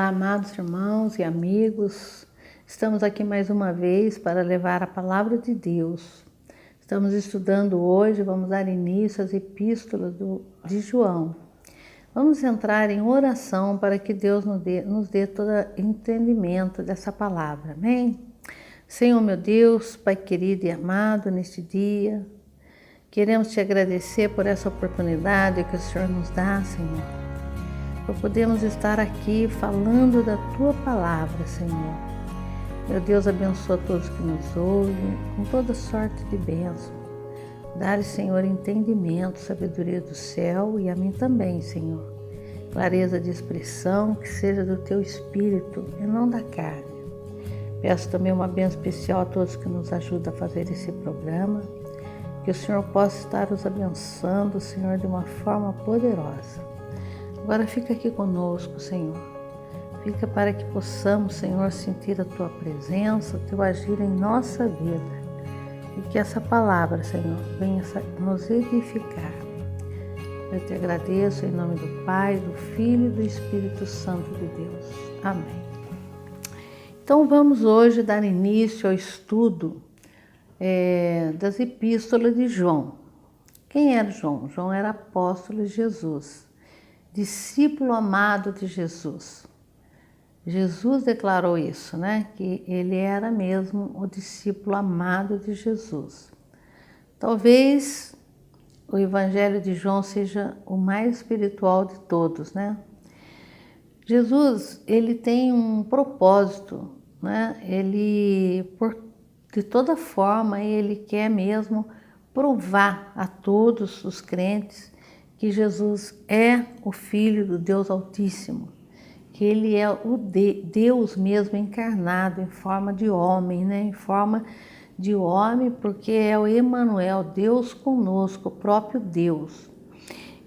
Olá, amados irmãos e amigos. Estamos aqui mais uma vez para levar a palavra de Deus. Estamos estudando hoje, vamos dar início às epístolas de João. Vamos entrar em oração para que Deus nos dê todo entendimento dessa palavra. Amém? Senhor meu Deus, Pai querido e amado, neste dia, queremos te agradecer por essa oportunidade que o Senhor nos dá, Senhor, por podermos estar aqui falando da Tua Palavra, Senhor. Meu Deus, abençoa todos que nos ouvem, com toda sorte de bênção. Dá-lhe, Senhor, entendimento, sabedoria do céu e a mim também, Senhor. Clareza de expressão, que seja do Teu Espírito e não da carne. Peço também uma bênção especial a todos que nos ajudam a fazer esse programa, que o Senhor possa estar os abençoando, Senhor, de uma forma poderosa. Agora fica aqui conosco, Senhor. Fica para que possamos, Senhor, sentir a Tua presença, o Teu agir em nossa vida. E que essa palavra, Senhor, venha nos edificar. Eu te agradeço em nome do Pai, do Filho e do Espírito Santo de Deus. Amém. Então vamos hoje dar início ao estudo das epístolas de João. Quem era João? João era apóstolo de Jesus, discípulo amado de Jesus. Jesus declarou isso, né? Que ele era mesmo o discípulo amado de Jesus. Talvez o Evangelho de João seja o mais espiritual de todos, né? Jesus, ele tem um propósito, né? De toda forma, ele quer mesmo provar a todos os crentes que Jesus é o Filho do Deus Altíssimo, que Ele é o Deus mesmo encarnado em forma de homem, né? Em forma de homem, porque é o Emanuel, Deus conosco, o próprio Deus.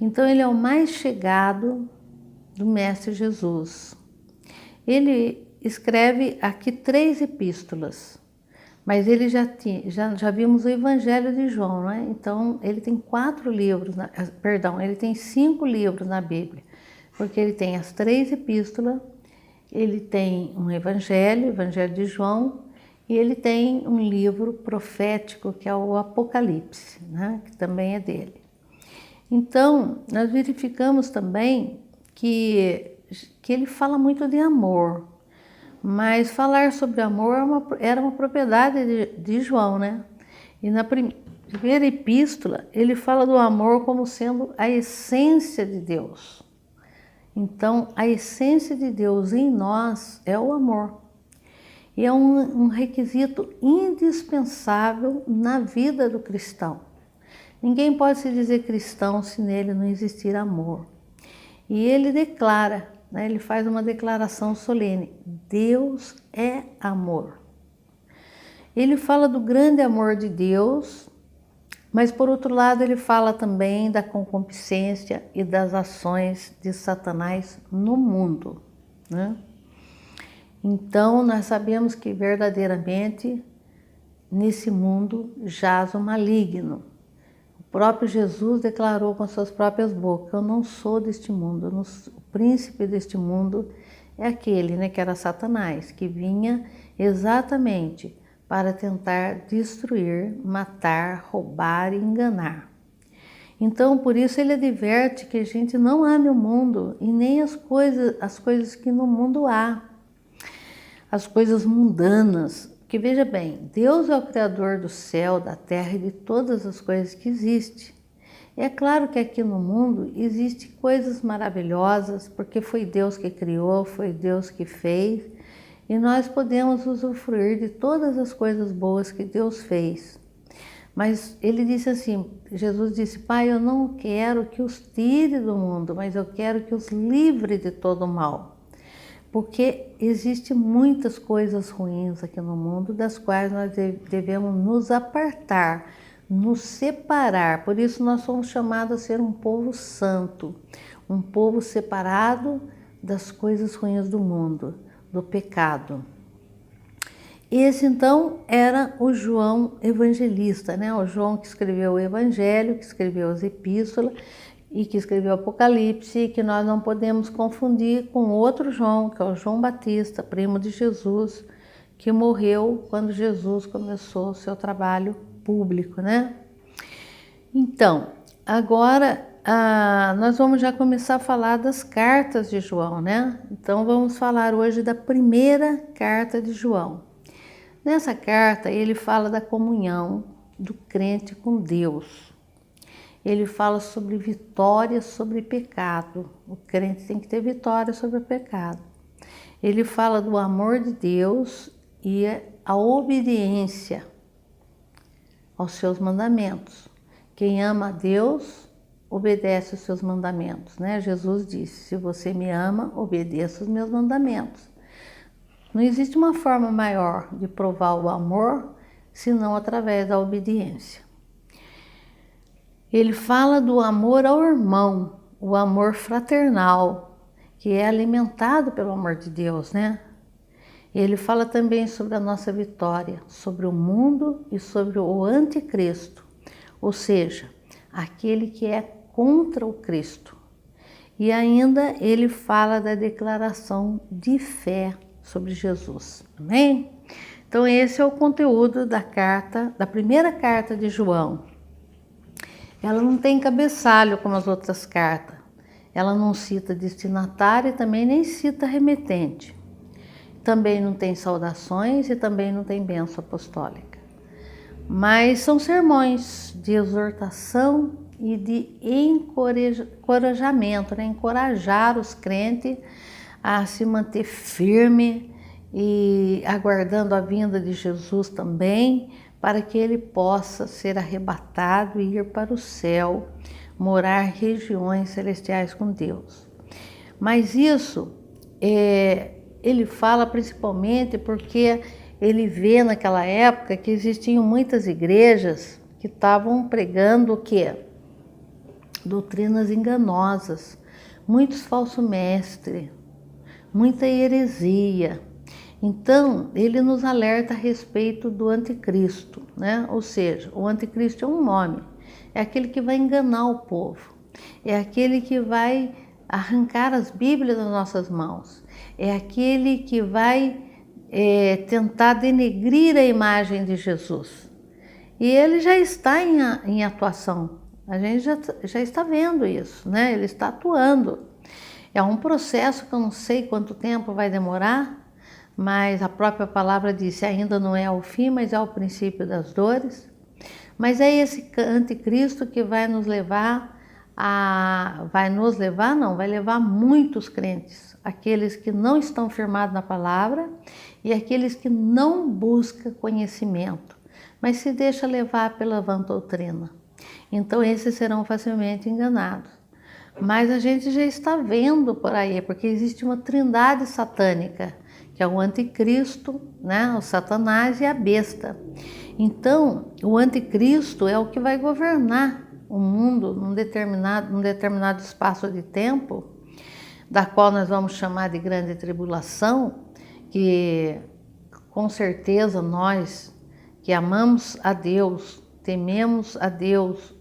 Então Ele é o mais chegado do Mestre Jesus. Ele escreve aqui 3 epístolas, mas ele já vimos o Evangelho de João, né? Então ele tem 4 livros, ele tem 5 livros na Bíblia, porque ele tem as 3 epístolas, ele tem um Evangelho de João, e ele tem um livro profético que é o Apocalipse, né? Que também é dele. Então nós verificamos também que ele fala muito de amor. Mas falar sobre amor era uma propriedade de João, né? E na primeira epístola, ele fala do amor como sendo a essência de Deus. Então, a essência de Deus em nós é o amor. E é um requisito indispensável na vida do cristão. Ninguém pode se dizer cristão se nele não existir amor. E ele declara, né, ele faz uma declaração solene: Deus é amor. Ele fala do grande amor de Deus, mas por outro lado ele fala também da concupiscência e das ações de Satanás no mundo, né? Então nós sabemos que verdadeiramente nesse mundo jaz o maligno. O próprio Jesus declarou com suas próprias bocas: eu não sou deste mundo, o príncipe deste mundo é aquele, né, que era Satanás, que vinha exatamente para tentar destruir, matar, roubar e enganar. Então, por isso ele adverte que a gente não ame o mundo e nem as coisas que no mundo há, as coisas mundanas. Que veja bem, Deus é o Criador do céu, da terra e de todas as coisas que existem. E é claro que aqui no mundo existem coisas maravilhosas, porque foi Deus que criou, foi Deus que fez, e nós podemos usufruir de todas as coisas boas que Deus fez. Mas ele disse assim, Jesus disse: Pai, eu não quero que os tire do mundo, mas eu quero que os livre de todo o mal. Porque existem muitas coisas ruins aqui no mundo, das quais nós devemos nos apartar, nos separar. Por isso nós somos chamados a ser um povo santo, um povo separado das coisas ruins do mundo, do pecado. Esse então era o João evangelista, né? O João que escreveu o Evangelho, que escreveu as epístolas, e que escreveu Apocalipse, e que nós não podemos confundir com outro João, que é o João Batista, primo de Jesus, que morreu quando Jesus começou o seu trabalho público, né? Então, agora nós vamos já começar a falar das cartas de João, né? Então vamos falar hoje da primeira carta de João. Nessa carta ele fala da comunhão do crente com Deus. Ele fala sobre vitória sobre pecado. O crente tem que ter vitória sobre o pecado. Ele fala do amor de Deus e a obediência aos seus mandamentos. Quem ama a Deus, obedece os seus mandamentos, né? Jesus disse, se você me ama, obedeça os meus mandamentos. Não existe uma forma maior de provar o amor, senão através da obediência. Ele fala do amor ao irmão, o amor fraternal, que é alimentado pelo amor de Deus, né? Ele fala também sobre a nossa vitória, sobre o mundo e sobre o anticristo, ou seja, aquele que é contra o Cristo. E ainda ele fala da declaração de fé sobre Jesus, amém? Então esse é o conteúdo da carta, da primeira carta de João. Ela não tem cabeçalho como as outras cartas. Ela não cita destinatário e também nem cita remetente. Também não tem saudações e também não tem bênção apostólica. Mas são sermões de exortação e de encorajamento, né? Encorajar os crentes a se manter firme e aguardando a vinda de Jesus também, para que ele possa ser arrebatado e ir para o céu, morar em regiões celestiais com Deus. Mas isso ele fala principalmente porque ele vê naquela época que existiam muitas igrejas que estavam pregando o quê? Doutrinas enganosas, muitos falsos mestres, muita heresia. Então, ele nos alerta a respeito do anticristo, né? Ou seja, o anticristo é um nome, é aquele que vai enganar o povo, é aquele que vai arrancar as Bíblias das nossas mãos, é aquele que vai tentar denegrir a imagem de Jesus. E ele já está em atuação, a gente já está vendo isso, né? Ele está atuando. É um processo que eu não sei quanto tempo vai demorar, mas a própria palavra disse, ainda não é o fim, mas é o princípio das dores. Mas é esse anticristo que vai levar muitos crentes, aqueles que não estão firmados na palavra e aqueles que não buscam conhecimento, mas se deixam levar pela vã doutrina. Então esses serão facilmente enganados. Mas a gente já está vendo por aí, porque existe uma trindade satânica, que é o anticristo, né, o Satanás e a besta. Então, o anticristo é o que vai governar o mundo num determinado espaço de tempo, da qual nós vamos chamar de grande tribulação, que com certeza nós que amamos a Deus, tememos a Deus,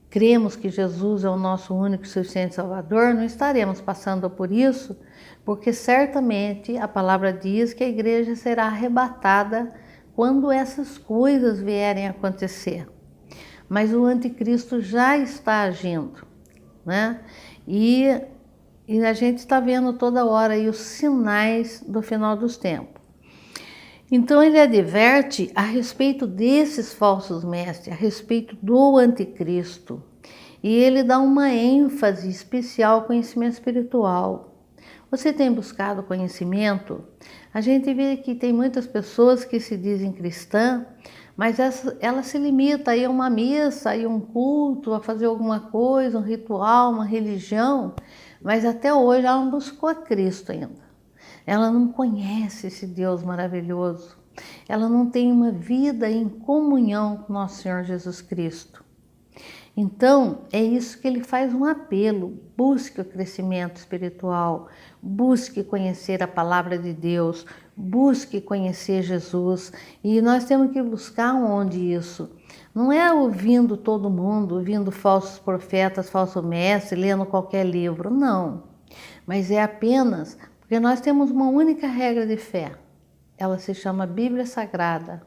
cremos que Jesus é o nosso único e suficiente Salvador, não estaremos passando por isso, porque certamente a palavra diz que a igreja será arrebatada quando essas coisas vierem a acontecer. Mas o anticristo já está agindo, né? E a gente está vendo toda hora aí os sinais do final dos tempos. Então ele adverte a respeito desses falsos mestres, a respeito do anticristo. E ele dá uma ênfase especial ao conhecimento espiritual. Você tem buscado conhecimento? A gente vê que tem muitas pessoas que se dizem cristã, mas ela se limita a ir a uma missa, a ir a um culto, a fazer alguma coisa, um ritual, uma religião, mas até hoje ela não buscou a Cristo ainda. Ela não conhece esse Deus maravilhoso. Ela não tem uma vida em comunhão com nosso Senhor Jesus Cristo. Então, é isso que ele faz um apelo. Busque o crescimento espiritual, busque conhecer a palavra de Deus, busque conhecer Jesus. E nós temos que buscar onde isso? Não é ouvindo todo mundo, ouvindo falsos profetas, falso mestre, lendo qualquer livro, não. Mas é apenas porque nós temos uma única regra de fé. Ela se chama Bíblia Sagrada,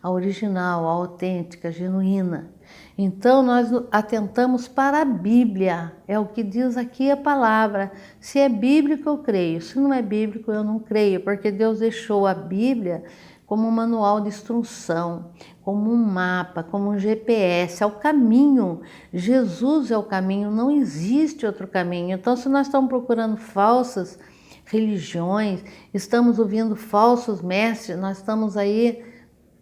a original, a autêntica, genuína. Então nós atentamos para a Bíblia, é o que diz aqui a palavra. Se é bíblico eu creio, se não é bíblico eu não creio, porque Deus deixou a Bíblia como um manual de instrução, como um mapa, como um GPS, é o caminho. Jesus é o caminho, não existe outro caminho. Então se nós estamos procurando falsas religiões, estamos ouvindo falsos mestres, nós estamos aí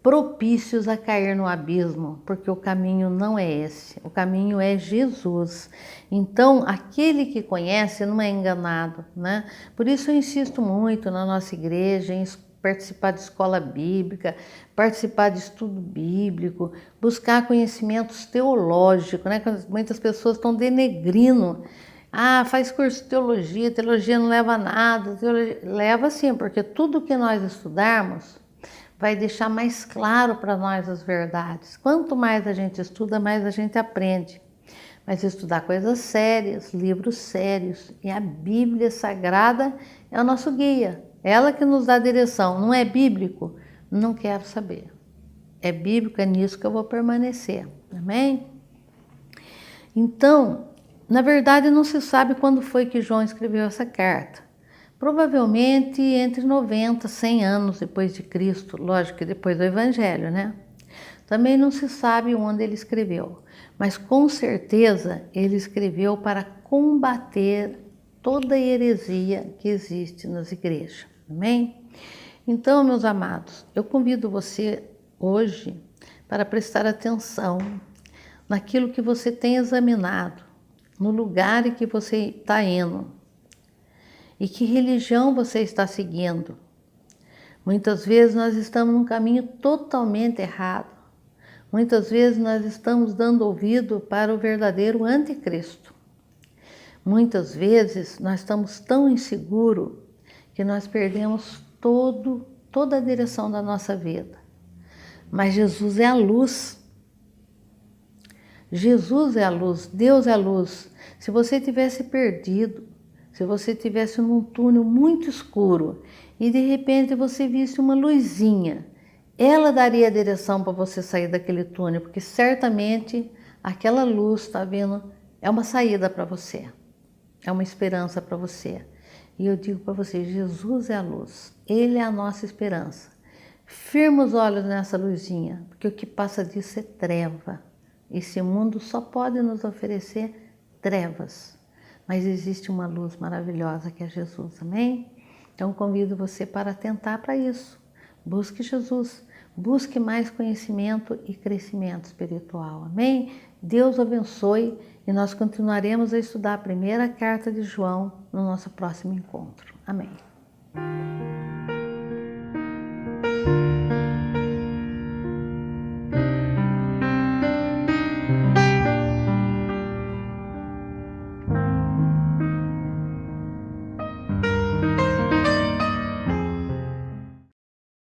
propícios a cair no abismo, porque o caminho não é esse, o caminho é Jesus. Então, aquele que conhece não é enganado, né? Por isso eu insisto muito na nossa igreja em participar de escola bíblica, participar de estudo bíblico, buscar conhecimentos teológicos, né? Muitas pessoas estão denegrindo. Ah, faz curso de teologia, teologia não leva a nada. Teologia... Leva sim, porque tudo que nós estudarmos vai deixar mais claro para nós as verdades. Quanto mais a gente estuda, mais a gente aprende. Mas estudar coisas sérias, livros sérios. E a Bíblia Sagrada é o nosso guia. Ela que nos dá direção. Não é bíblico? Não quero saber. É bíblico, é nisso que eu vou permanecer. Amém? Então, na verdade, não se sabe quando foi que João escreveu essa carta. Provavelmente entre 90 e 100 anos depois de Cristo, lógico que depois do Evangelho, né? Também não se sabe onde ele escreveu, mas com certeza ele escreveu para combater toda a heresia que existe nas igrejas, amém? Então, meus amados, eu convido você hoje para prestar atenção naquilo que você tem examinado, no lugar em que você está indo e que religião você está seguindo. Muitas vezes nós estamos num caminho totalmente errado. Muitas vezes nós estamos dando ouvido para o verdadeiro anticristo. Muitas vezes nós estamos tão inseguros que nós perdemos toda a direção da nossa vida. Mas Jesus é a luz. Jesus é a luz, Deus é a luz. Se você tivesse perdido, se você tivesse num túnel muito escuro e de repente você visse uma luzinha, ela daria a direção para você sair daquele túnel, porque certamente aquela luz, está vendo, é uma saída para você, é uma esperança para você. E eu digo para você, Jesus é a luz, Ele é a nossa esperança. Firma os olhos nessa luzinha, porque o que passa disso é treva. Esse mundo só pode nos oferecer trevas, mas existe uma luz maravilhosa que é Jesus, amém? Então convido você para atentar para isso. Busque Jesus, busque mais conhecimento e crescimento espiritual, amém? Deus abençoe e nós continuaremos a estudar a primeira carta de João no nosso próximo encontro, amém?